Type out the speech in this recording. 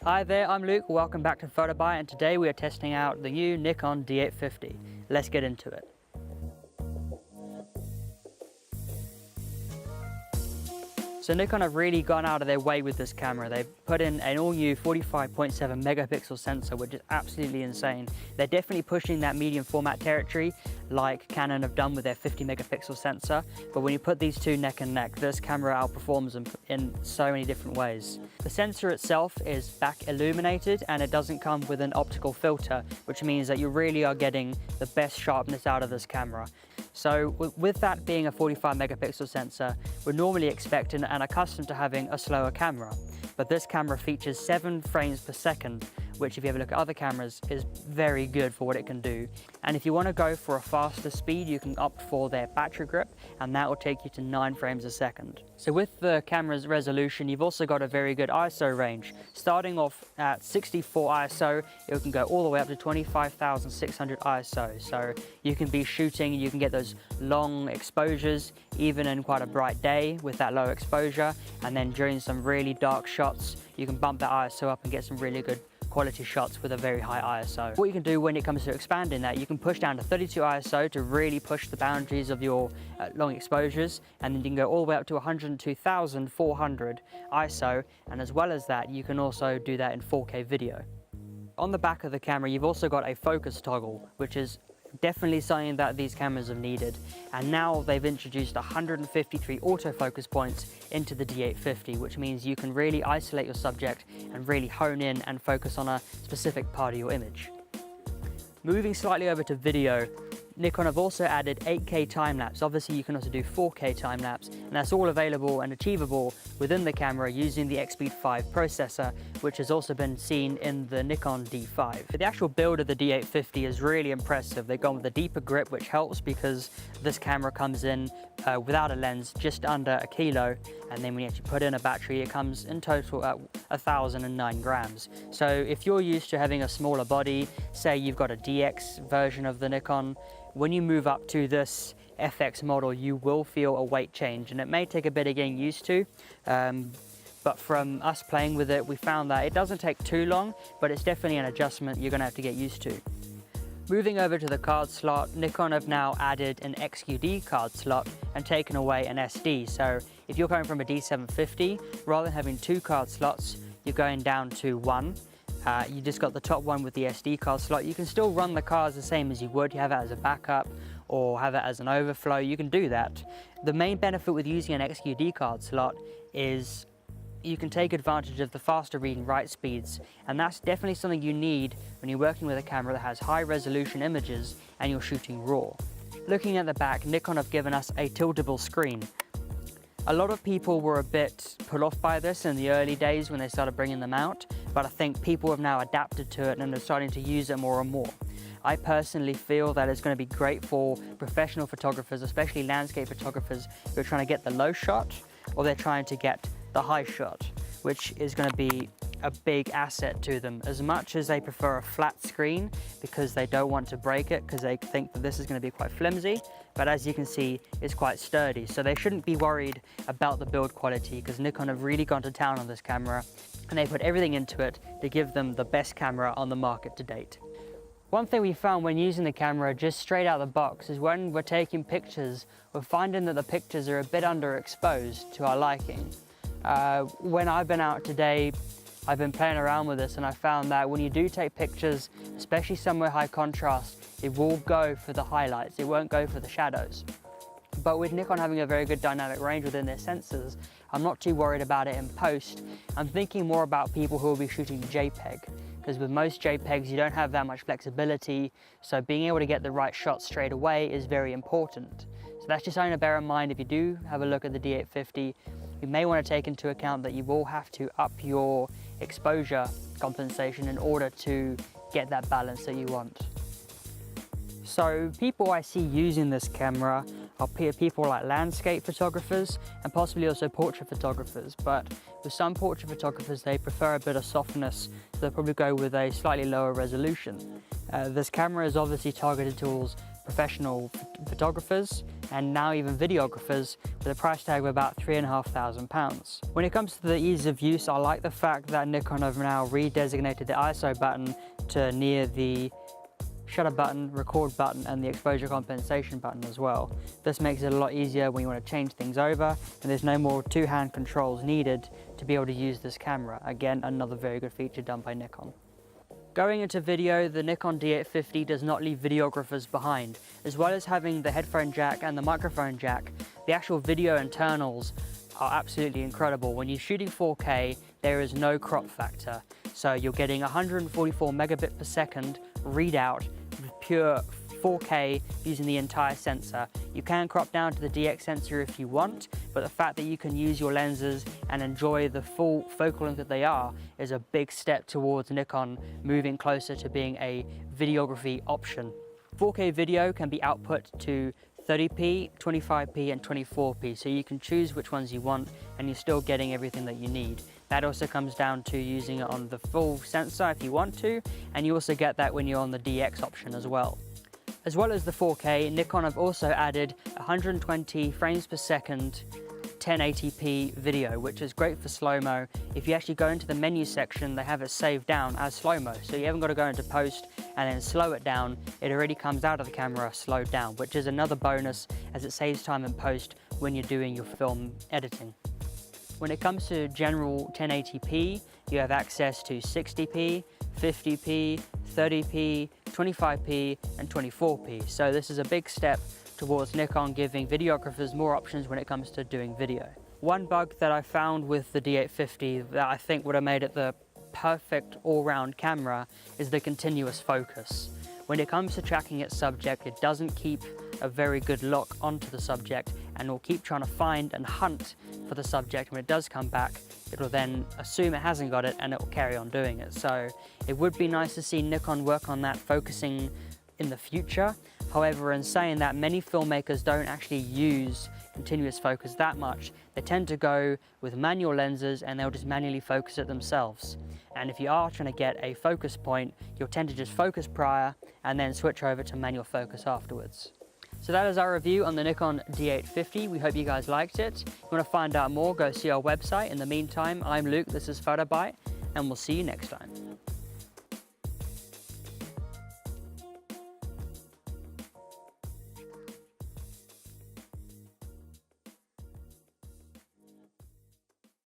Hi there, I'm Luke, welcome back to PhotoBite, and today we are testing out the new Nikon D850. Let's get into it. So Nikon have really gone out of their way with this camera. They've put in an all-new 45.7 megapixel sensor, which is absolutely insane. They're definitely pushing that medium format territory like Canon have done with their 50 megapixel sensor. But when you put these two neck and neck, this camera outperforms them in so many different ways. The sensor itself is back illuminated and it doesn't come with an optical filter, which means that you really are getting the best sharpness out of this camera. So with that being a 45 megapixel sensor, we're normally expecting and accustomed to having a slower camera. But this camera features 7 frames per second, which if you have a look at other cameras is very good for what it can do. And if you want to go for a faster speed, you can opt for their battery grip, and that will take you to 9 frames a second. So with the camera's resolution, you've also got a very good ISO range. Starting off at 64 ISO, it can go all the way up to 25,600 ISO. So you can be shooting, you can get those long exposures, even in quite a bright day with that low exposure. And then during some really dark shots, you can bump that ISO up and get some really good quality shots with a very high ISO. What you can do when it comes to expanding that, you can push down to 32 ISO to really push the boundaries of your long exposures, and then you can go all the way up to 102,400 ISO, and as well as that, you can also do that in 4K video. On the back of the camera, you've also got a focus toggle, which is definitely something that these cameras have needed, and now they've introduced 153 autofocus points into the D850, which means you can really isolate your subject and really hone in and focus on a specific part of your image. Moving slightly over to video, Nikon have also added 8K time-lapse. Obviously you can also do 4K time-lapse, and that's all available and achievable within the camera using the X-Speed 5 processor, which has also been seen in the Nikon D5. The actual build of the D850 is really impressive. They've gone with a deeper grip, which helps because this camera comes in without a lens just under a kilo, and then when you actually put in a battery, it comes in total at 1,009 grams. So if you're used to having a smaller body, say you've got a DX version of the Nikon, when you move up to this FX model, you will feel a weight change, and it may take a bit of getting used to, but from us playing with it, we found that it doesn't take too long, but it's definitely an adjustment you're gonna have to get used to. Moving over to the card slot, Nikon have now added an XQD card slot and taken away an SD. So if you're coming from a D750, rather than having 2 card slots, you're going down to 1. You just got the top one with the SD card slot. You can still run the cards the same as you would. You have it as a backup or have it as an overflow. You can do that. The main benefit with using an XQD card slot is you can take advantage of the faster read and write speeds, and that's definitely something you need when you're working with a camera that has high resolution images and you're shooting raw. Looking at the back, Nikon have given us a tiltable screen. A lot of people were a bit put off by this in the early days when they started bringing them out, but I think people have now adapted to it and are starting to use it more and more. I personally feel that it's going to be great for professional photographers, especially landscape photographers who are trying to get the low shot or they're trying to get the high shot, which is going to be a big asset to them. As much as they prefer a flat screen because they don't want to break it because they think that this is going to be quite flimsy, but as you can see, it's quite sturdy. So they shouldn't be worried about the build quality because Nikon have really gone to town on this camera and they put everything into it to give them the best camera on the market to date. One thing we found when using the camera just straight out of the box is when we're taking pictures, we're finding that the pictures are a bit underexposed to our liking. When I've been out today, I've been playing around with this and I found that when you do take pictures, especially somewhere high contrast, it will go for the highlights, it won't go for the shadows. But with Nikon having a very good dynamic range within their sensors, I'm not too worried about it in post. I'm thinking more about people who will be shooting JPEG, because with most JPEGs you don't have that much flexibility, so being able to get the right shot straight away is very important. So that's just something to bear in mind if you do have a look at the D850. You may want to take into account that you will have to up your exposure compensation in order to get that balance that you want. So people I see using this camera are people like landscape photographers and possibly also portrait photographers, but with some portrait photographers they prefer a bit of softness, so they'll probably go with a slightly lower resolution. This camera is obviously targeted towards professional photographers and now even videographers with a price tag of about £3,500. When it comes to the ease of use, I like the fact that Nikon have now redesignated the ISO button to near the shutter button, record button, and the exposure compensation button as well. This makes it a lot easier when you want to change things over, and there's no more two-hand controls needed to be able to use this camera. Again, another very good feature done by Nikon. Going into video, the Nikon D850 does not leave videographers behind. As well as having the headphone jack and the microphone jack, the actual video internals are absolutely incredible. When you're shooting 4K, there is no crop factor. So you're getting 144 megabit per second readout with pure 4K using the entire sensor. You can crop down to the DX sensor if you want, but the fact that you can use your lenses and enjoy the full focal length that they are is a big step towards Nikon moving closer to being a videography option. 4K video can be output to 30p, 25p and 24p, so you can choose which ones you want and you're still getting everything that you need. That also comes down to using it on the full sensor if you want to, and you also get that when you're on the DX option as well. As well as the 4K, Nikon have also added 120 frames per second 1080p video, which is great for slow-mo. If you actually go into the menu section, they have it saved down as slow-mo, so you haven't got to go into post and then slow it down. It already comes out of the camera slowed down, which is another bonus as it saves time in post when you're doing your film editing. When it comes to general 1080p, you have access to 60p, 50p, 30p, 25p and 24p. So this is a big step towards Nikon giving videographers more options when it comes to doing video. One bug that I found with the D850 that I think would have made it the perfect all-round camera is the continuous focus. When it comes to tracking its subject, it doesn't keep a very good lock onto the subject and will keep trying to find and hunt for the subject. When it does come back, it will then assume it hasn't got it and it will carry on doing it. So it would be nice to see Nikon work on that focusing in the future. However, in saying that, many filmmakers don't actually use continuous focus that much. They tend to go with manual lenses and they'll just manually focus it themselves. And if you are trying to get a focus point, you'll tend to just focus prior and then switch over to manual focus afterwards. So that is our review on the Nikon D850. We hope you guys liked it. If you want to find out more, go see our website. In the meantime, I'm Luke, this is PhotoBite, and we'll see you next time.